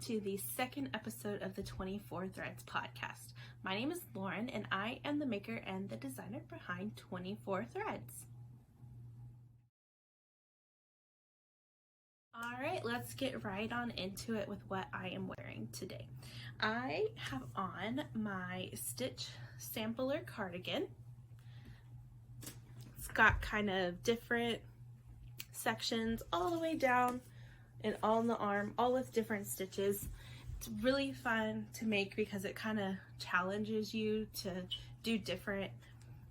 to the second episode of the 24 Threads podcast. My name is Lauren and I am the maker and the designer behind 24 Threads. Alright, let's get right on into it with what I am wearing today. I have on my Stitch sampler cardigan. It's got kind of different sections all the way down and all in the arm, all with different stitches. It's really fun to make because it kind of challenges you to do different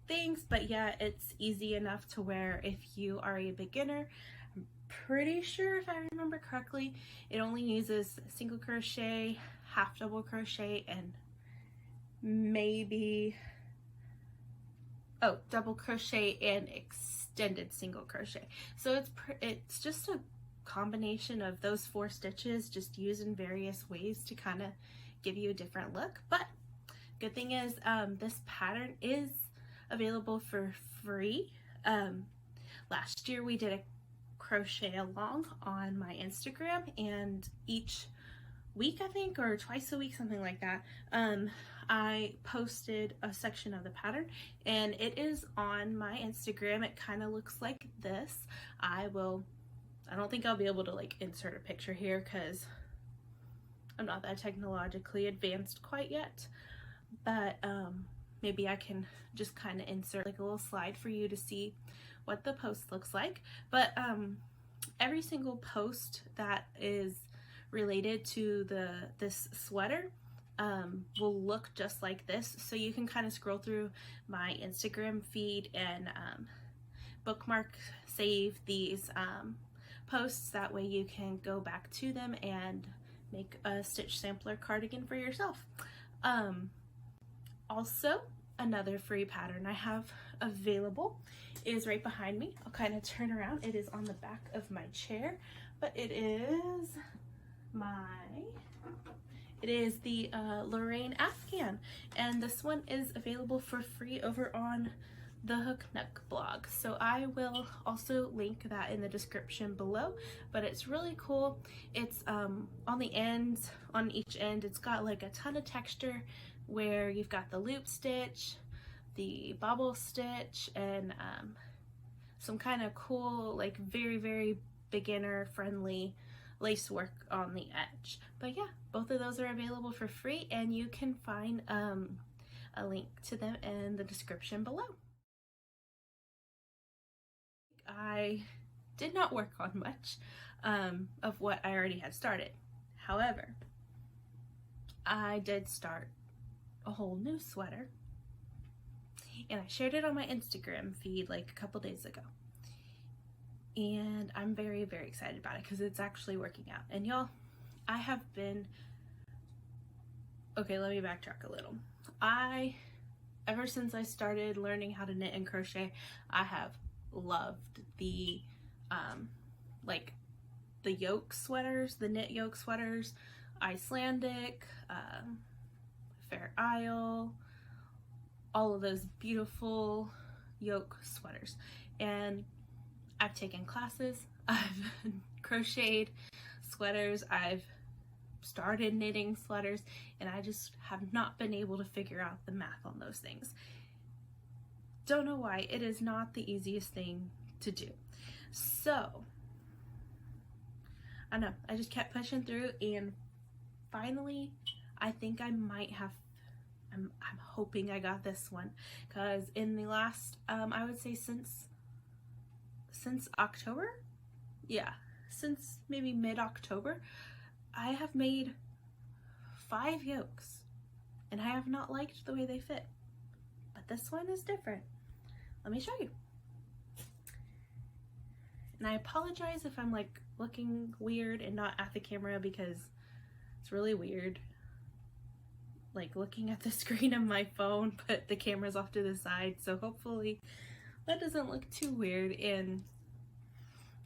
things, but yeah, it's easy enough to wear if you are a beginner. I'm pretty sure, if I remember correctly, it only uses single crochet, half double crochet, and maybe double crochet and extended single crochet. So it's just a combination of those 4 stitches, just used in various ways to kind of give you a different look. But good thing is this pattern is available for free. Last year we did a crochet along on my Instagram, and each week, I think, or twice a week, something like that, I posted a section of the pattern, and it is on my Instagram. It kind of looks like this. I don't think I'll be able to like insert a picture here because I'm not that technologically advanced quite yet, but maybe I can just kind of insert like a little slide for you to see what the post looks like. But every single post that is related to this sweater will look just like this, so you can kind of scroll through my Instagram feed and bookmark, save these posts. That way you can go back to them and make a stitch sampler cardigan for yourself. Also, another free pattern I have available is right behind me. I'll kind of turn around. It is on the back of my chair, but it is the Lorraine Afghan, and this one is available for free over on the Hook Nook blog. So I will also link that in the description below, but it's really cool. It's on the ends, on each end, it's got like a ton of texture where you've got the loop stitch, the bobble stitch, and some kind of cool, like very beginner friendly lace work on the edge. But yeah, both of those are available for free, and you can find a link to them in the description below. I did not work on much of what I already had started. However, I did start a whole new sweater, and I shared it on my Instagram feed like a couple days ago. And I'm very excited about it because it's actually working out. And y'all, I have been, okay, let me backtrack a little. Ever since I started learning how to knit and crochet, I have loved the like the yoke sweaters, the knit yoke sweaters, Icelandic, Fair Isle, all of those beautiful yoke sweaters. And I've taken classes, I've crocheted sweaters, I've started knitting sweaters, and I just have not been able to figure out the math on those things. Don't know why. It is not the easiest thing to do. So I know, I just kept pushing through, and finally I think I might have, I'm hoping I got this one, because in the last I would say since October, yeah, since maybe mid-October, I have made 5 yokes, and I have not liked the way they fit, but this one is different. Let me show you. And I apologize if I'm like looking weird and not at the camera, because it's really weird like looking at the screen of my phone, but the camera's off to the side, so hopefully that doesn't look too weird. And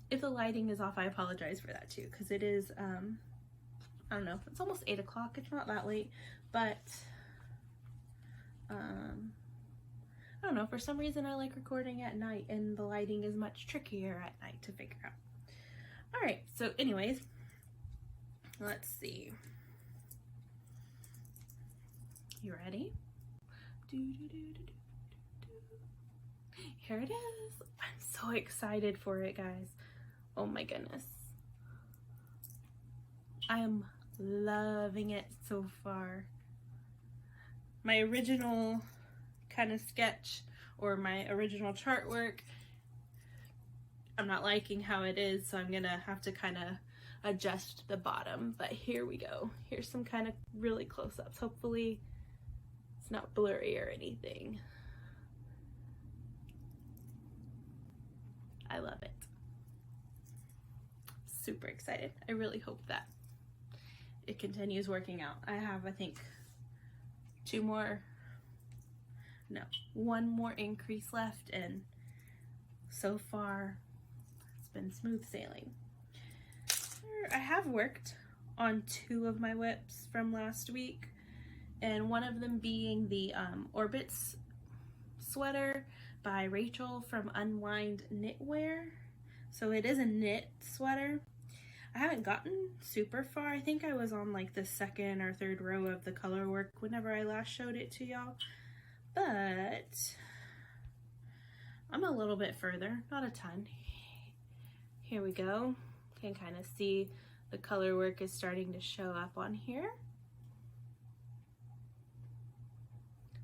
if the lighting is off, I apologize for that too, because it is I don't know, it's almost 8 o'clock. It's not that late, but I don't know, for some reason I like recording at night, and the lighting is much trickier at night to figure out. Alright, so anyways, let's see. You ready? Here it is. I'm so excited for it, guys. Oh my goodness. I am loving it so far. My original kind of sketch or my original chart work, I'm not liking how it is, so I'm gonna have to kind of adjust the bottom, but here we go. Here's some kind of really close-ups. Hopefully it's not blurry or anything. I love it. Super excited. I really hope that it continues working out. I have, I think, one more increase left, and so far it's been smooth sailing. I have worked on 2 of my whips from last week, and one of them being the Orbits sweater by Rachel from Unwind Knitwear. So it is a knit sweater. I haven't gotten super far. I think I was on like the 2nd or 3rd row of the color work whenever I last showed it to y'all, but I'm a little bit further, not a ton. Here we go. Can kind of see the color work is starting to show up on here.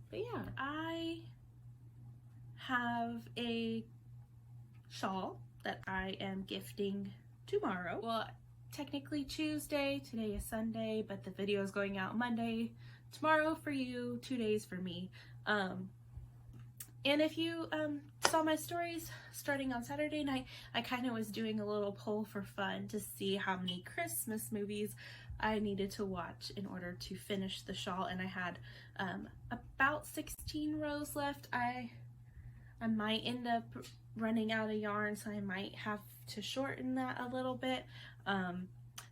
But yeah, I have a shawl that I am gifting tomorrow. Well, technically Tuesday, today is Sunday, but the video is going out Monday. Tomorrow for you, 2 days for me. And if you saw my stories starting on Saturday night, I kind of was doing a little poll for fun to see how many Christmas movies I needed to watch in order to finish the shawl, and I had about 16 rows left. I might end up running out of yarn, so I might have to shorten that a little bit.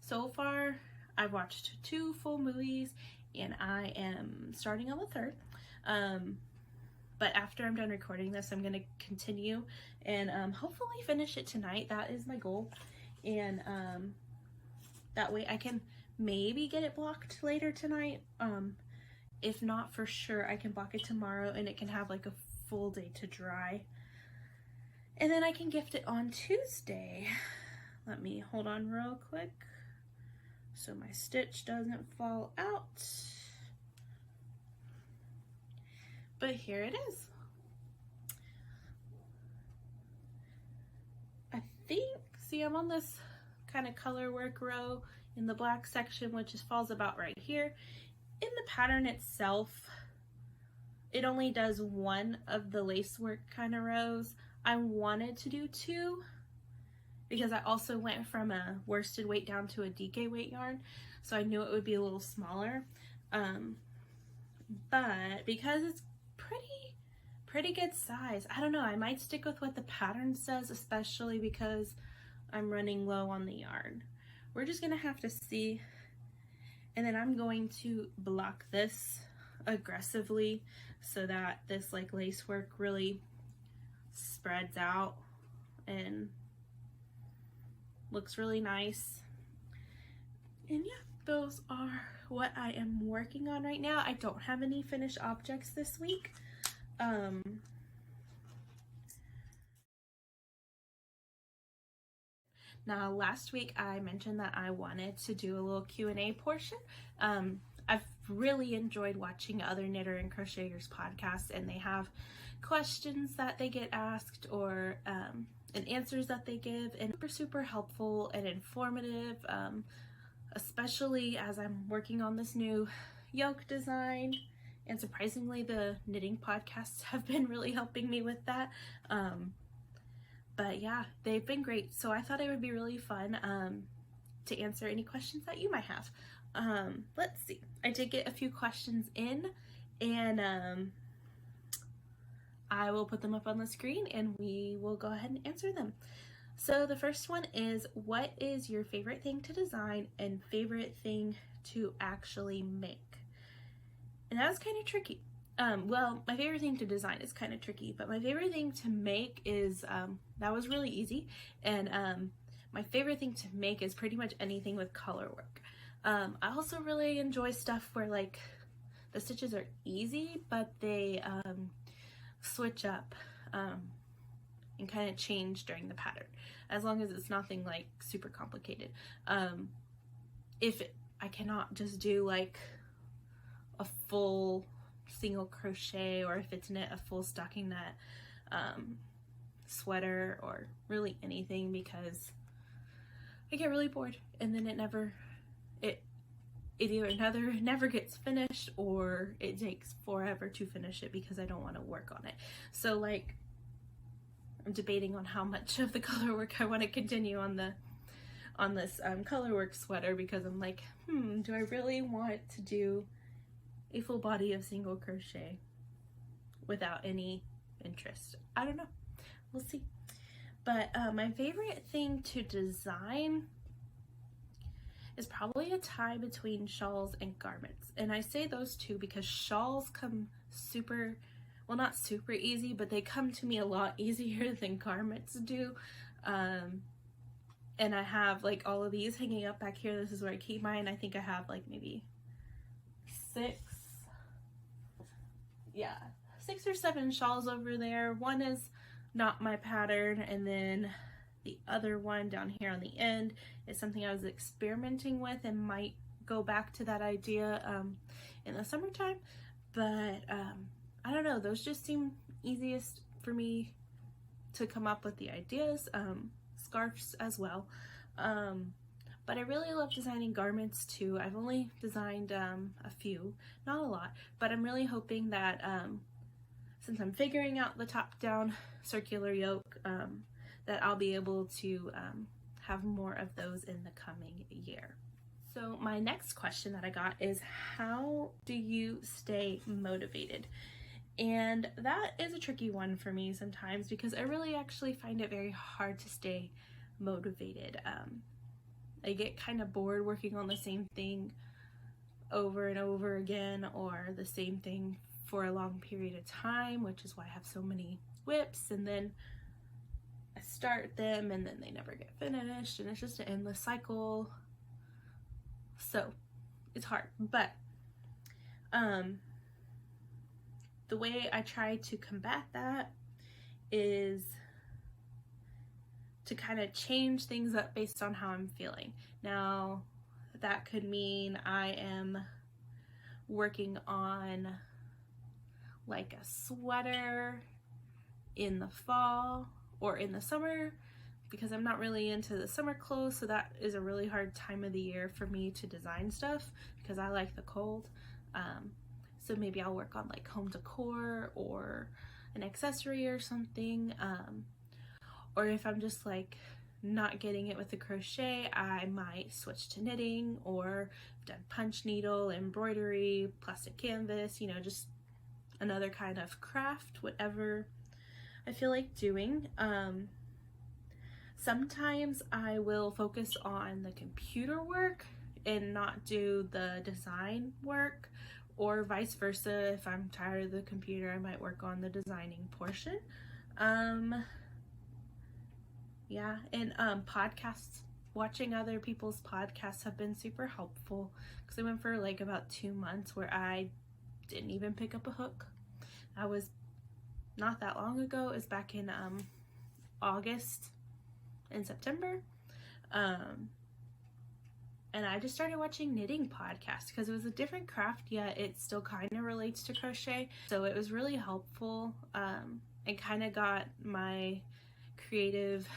So far I've watched 2 full movies, and I am starting on the 3rd. But after I'm done recording this, I'm gonna continue and hopefully finish it tonight. That is my goal, and that way I can maybe get it blocked later tonight. If not, for sure I can block it tomorrow, and it can have like a full day to dry, and then I can gift it on Tuesday. Let me hold on real quick so my stitch doesn't fall out. But here it is. I think, see, I'm on this kind of color work row in the black section, which falls about right here. In the pattern itself, it only does 1 of the lace work kind of rows. I wanted to do 2 because I also went from a worsted weight down to a DK weight yarn, so I knew it would be a little smaller. But because it's pretty good size, I don't know, I might stick with what the pattern says, especially because I'm running low on the yarn. We're just gonna have to see. And then I'm going to block this aggressively so that this like lace work really spreads out and looks really nice. And yeah, those are what I am working on right now. I don't have any finished objects this week. Now, last week I mentioned that I wanted to do a little Q&A portion. I've really enjoyed watching other knitter and crocheters podcasts, and they have questions that they get asked or and answers that they give, and super helpful and informative, especially as I'm working on this new yoke design. And surprisingly, the knitting podcasts have been really helping me with that. But yeah, they've been great. So I thought it would be really fun to answer any questions that you might have. Let's see. I did get a few questions in, and I will put them up on the screen and we will go ahead and answer them. So the first one is, what is your favorite thing to design and favorite thing to actually make? And that was kind of tricky. Well, my favorite thing to design is kind of tricky, but my favorite thing to make is, that was really easy. And my favorite thing to make is pretty much anything with color work. I also really enjoy stuff where like the stitches are easy, but they switch up and kind of change during the pattern, as long as it's nothing like super complicated. If I cannot just do like a full single crochet, or if it's knit a full stocking knit sweater, or really anything, because I get really bored and then it either never gets finished, or it takes forever to finish it because I don't want to work on it. So like, I'm debating on how much of the color work I want to continue on this color work sweater, because I'm like, do I really want to do a full body of single crochet without any interest? I don't know, we'll see. But my favorite thing to design is probably a tie between shawls and garments. And I say those two because shawls come well, not super easy, but they come to me a lot easier than garments do. And I have like all of these hanging up back here. This is where I keep mine. I think I have like maybe 6 or 7 shawls over there. One is not my pattern, and then the other one down here on the end is something I was experimenting with and might go back to that idea in the summertime. But I don't know, those just seem easiest for me to come up with the ideas. Scarves as well. But I really love designing garments too. I've only designed a few, not a lot, but I'm really hoping that since I'm figuring out the top-down circular yoke, that I'll be able to have more of those in the coming year. So my next question that I got is, how do you stay motivated? And that is a tricky one for me sometimes, because I really actually find it very hard to stay motivated. I get kind of bored working on the same thing over and over again, or the same thing for a long period of time, which is why I have so many whips, and then I start them and then they never get finished, and it's just an endless cycle. So it's hard. But the way I try to combat that is to kind of change things up based on how I'm feeling. Now, that could mean I am working on like a sweater in the fall or in the summer, because I'm not really into the summer clothes, so that is a really hard time of the year for me to design stuff, because I like the cold. So maybe I'll work on like home decor or an accessory or something. Or if I'm just like not getting it with the crochet, I might switch to knitting, or I've done punch needle, embroidery, plastic canvas, you know, just another kind of craft, whatever I feel like doing. Sometimes I will focus on the computer work and not do the design work, or vice versa. If I'm tired of the computer, I might work on the designing portion. Yeah, and podcasts, watching other people's podcasts have been super helpful, because I went for like about 2 months where I didn't even pick up a hook. I was not that long ago, it was back in August and September, and I just started watching knitting podcasts because it was a different craft, yet it still kind of relates to crochet, so it was really helpful, and kind of got my creative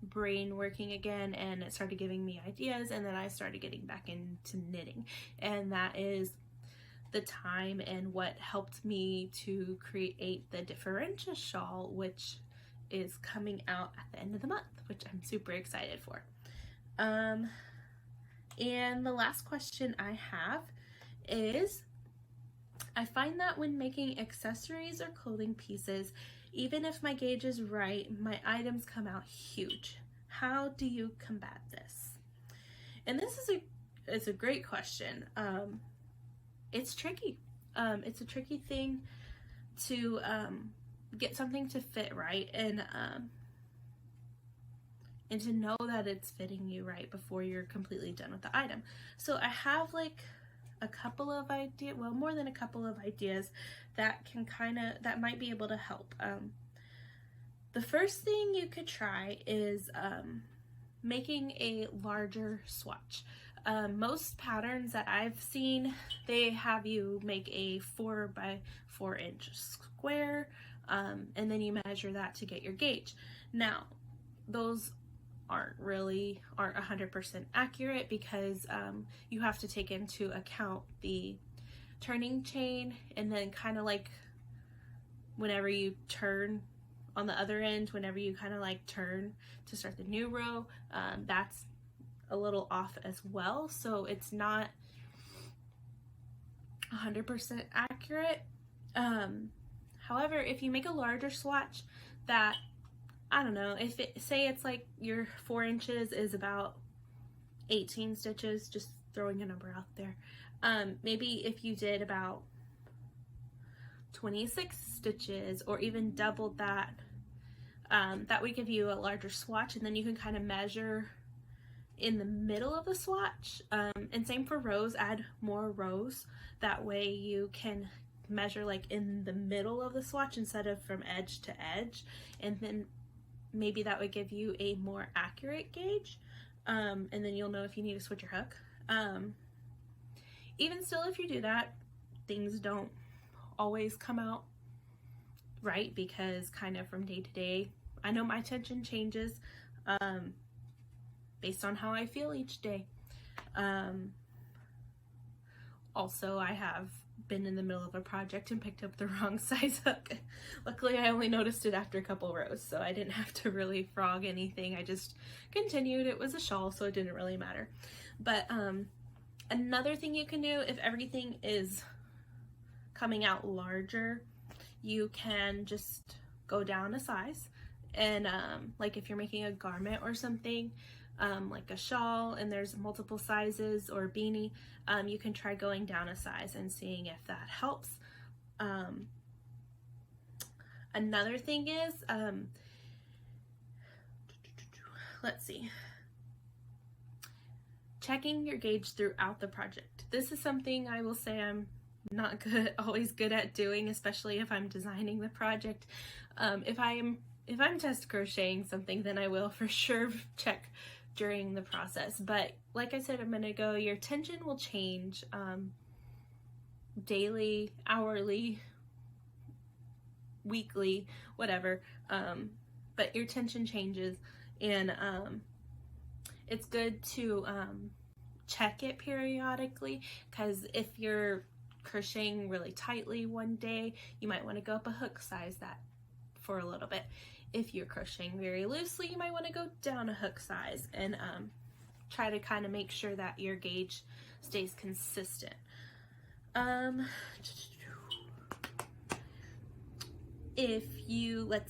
brain working again, and it started giving me ideas, and then I started getting back into knitting, and that is the time and what helped me to create the differential shawl, which is coming out at the end of the month, which I'm super excited for. And the last question I have is, I find that when making accessories or clothing pieces, even if my gauge is right, my items come out huge. How do you combat this? And this is a great question. It's tricky. It's a tricky thing to get something to fit right, and to know that it's fitting you right before you're completely done with the item. So I have like a couple of ideas, well, more than a couple of ideas that can that might be able to help. The first thing you could try is making a larger swatch. Most patterns that I've seen, they have you make a 4 by 4 inch square, and then you measure that to get your gauge. Now, those aren't 100% accurate because you have to take into account the turning chain, and then kind of like whenever you turn on the other end, whenever you kind of like turn to start the new row, that's a little off as well. So it's not 100% accurate. However, if you make a larger swatch that, I don't know, if it, say it's like your 4 inches is about 18 stitches, just throwing a number out there. Maybe if you did about 26 stitches or even doubled that, that would give you a larger swatch, and then you can kind of measure in the middle of the swatch. And same for rows, add more rows. That way you can measure like in the middle of the swatch instead of from edge to edge, and then maybe that would give you a more accurate gauge. And then you'll know if you need to switch your hook. Even still, if you do that, things don't always come out right, because kind of from day to day, I know my tension changes based on how I feel each day. Also, I have been in the middle of a project and picked up the wrong size hook. Luckily, I only noticed it after a couple rows, so I didn't have to really frog anything. I just continued. It was a shawl, so it didn't really matter. But another thing you can do, if everything is coming out larger, you can just go down a size. And like if you're making a garment or something, like a shawl, and there's multiple sizes, or beanie, you can try going down a size and seeing if that helps. Another thing is, let's see, checking your gauge throughout the project. This is something I will say I'm not always good at doing, especially if I'm designing the project. If I'm test crocheting something, then I will for sure check during the process. But like I said a minute ago, your tension will change daily, hourly, weekly, whatever. But your tension changes, and it's good to check it periodically, because if you're crocheting really tightly one day, you might want to go up a hook size that for a little bit. If you're crocheting very loosely, you might want to go down a hook size, and try to kind of make sure that your gauge stays consistent. Let's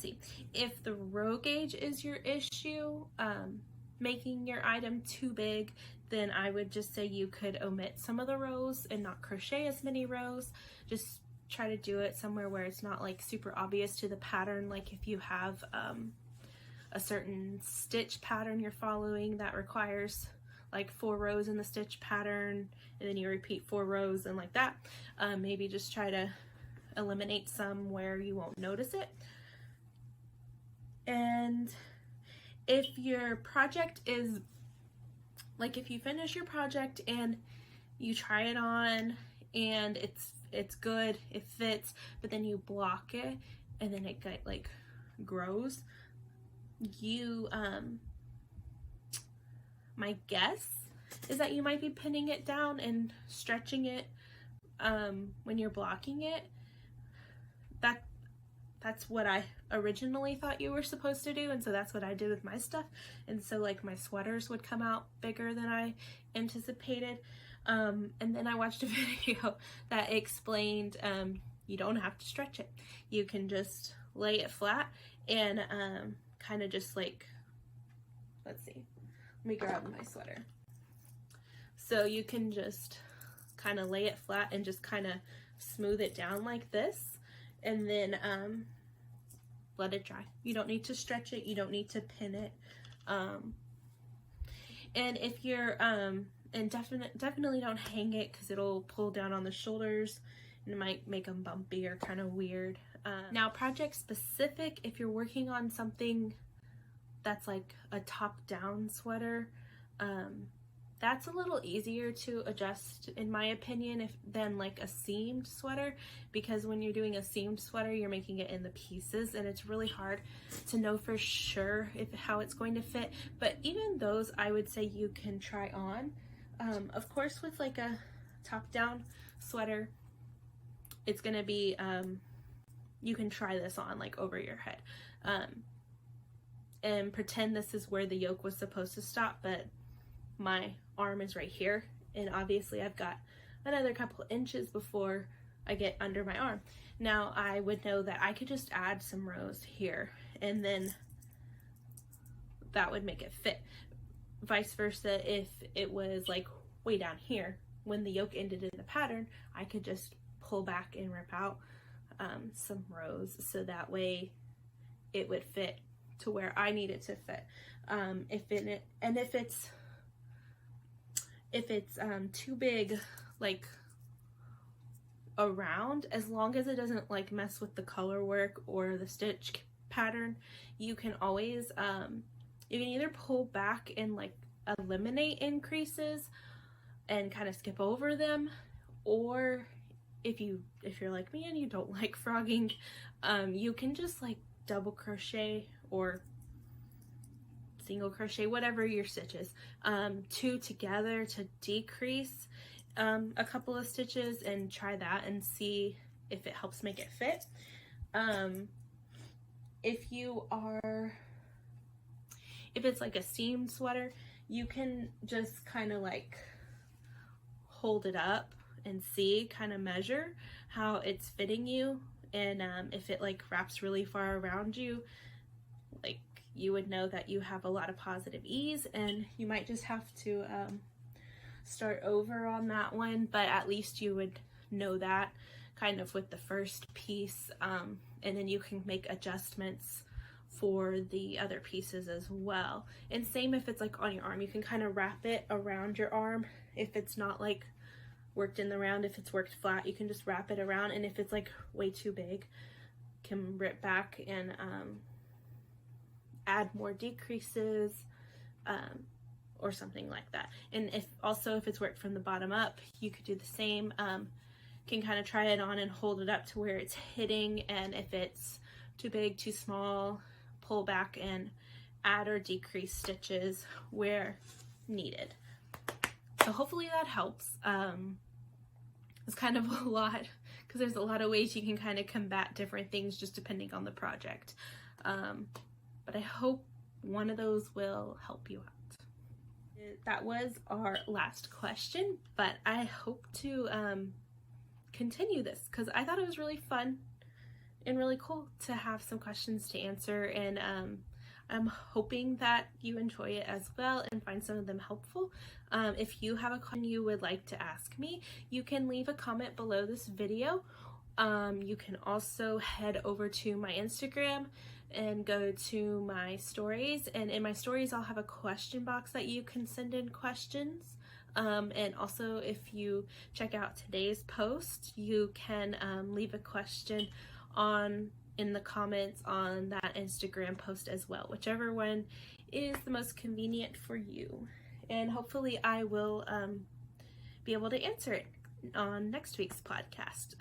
see, if the row gauge is your issue, making your item too big, then I would just say you could omit some of the rows and not crochet as many rows. Just try to do it somewhere where it's not like super obvious to the pattern. Like if you have a certain stitch pattern you're following that requires like 4 rows in the stitch pattern, and then you repeat 4 rows and like that, maybe just try to eliminate some where you won't notice it. And if your project is like, if you finish your project and you try it on and it's good, it fits, but then you block it and then it like grows, you my guess is that you might be pinning it down and stretching it when you're blocking it. That's what I originally thought you were supposed to do, and so that's what I did with my stuff. And so like my sweaters would come out bigger than I anticipated. And then I watched a video that explained you don't have to stretch it. You can just lay it flat and kind of just like, let's see, let me grab my sweater. So you can just kind of lay it flat and just kind of smooth it down like this, and then let it dry. You don't need to stretch it, you don't need to pin it. And if you're And definitely don't hang it because it'll pull down on the shoulders and it might make them bumpy or kind of weird. Now, project specific, if you're working on something that's like a top-down sweater, that's a little easier to adjust, in my opinion, than like a seamed sweater, because when you're doing a seamed sweater, you're making it in the pieces, and it's really hard to know for sure how it's going to fit. But even those, I would say you can try on. Of course, with like a top-down sweater, it's gonna be, you can try this on like over your head, and pretend this is where the yoke was supposed to stop, but my arm is right here, and obviously I've got another couple inches before I get under my arm. Now I would know that I could just add some rows here, and then that would make it fit. Vice versa, if it was like way down here when the yoke ended in the pattern, I could just pull back and rip out some rows, so that way it would fit to where I need it to fit. If it's too big, like around, as long as it doesn't like mess with the color work or the stitch pattern, you can always you can either pull back and like eliminate increases and kind of skip over them, or if you're like me and you don't like frogging, you can just like double crochet or single crochet, whatever your stitches, two together to decrease a couple of stitches, and try that and see if it helps make it fit. If it's like a seamed sweater, you can just kind of like hold it up and see, kind of measure how it's fitting you, and if it like wraps really far around you, like you would know that you have a lot of positive ease, and you might just have to start over on that one, but at least you would know that kind of with the first piece, and then you can make adjustments for the other pieces as well. And same if it's like on your arm, you can kind of wrap it around your arm. If it's not like worked in the round, if it's worked flat, you can just wrap it around, and if it's like way too big, can rip back and add more decreases, or something like that. And if it's worked from the bottom up, you could do the same. Can kind of try it on and hold it up to where it's hitting, and if it's too big, too small, pull back and add or decrease stitches where needed. So hopefully that helps. It's kind of a lot, because there's a lot of ways you can kind of combat different things just depending on the project. But I hope one of those will help you out. That was our last question, but I hope to continue this, because I thought it was really fun and really cool to have some questions to answer, and I'm hoping that you enjoy it as well and find some of them helpful. If you have a question you would like to ask me, you can leave a comment below this video. You can also head over to my Instagram and go to my stories, and in my stories I'll have a question box that you can send in questions. And also, if you check out today's post, you can leave a question in the comments on that Instagram post as well, whichever one is the most convenient for you. And hopefully I will be able to answer it on next week's podcast.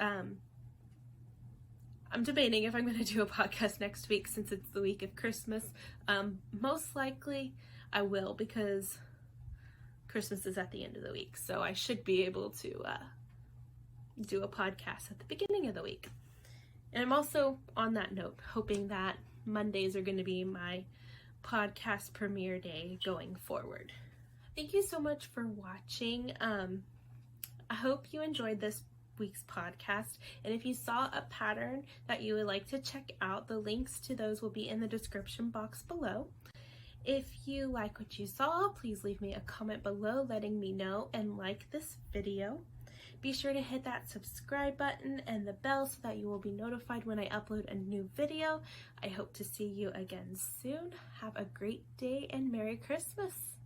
I'm debating if I'm going to do a podcast next week, since it's the week of Christmas. Most likely I will, because Christmas is at the end of the week, so I should be able to do a podcast at the beginning of the week. And I'm also, on that note, hoping that Mondays are going to be my podcast premiere day going forward. Thank you so much for watching. I hope you enjoyed this week's podcast, and if you saw a pattern that you would like to check out, the links to those will be in the description box below. If you like what you saw, please leave me a comment below letting me know, and like this video. Be sure to hit that subscribe button and the bell so that you will be notified when I upload a new video. I hope to see you again soon. Have a great day and Merry Christmas!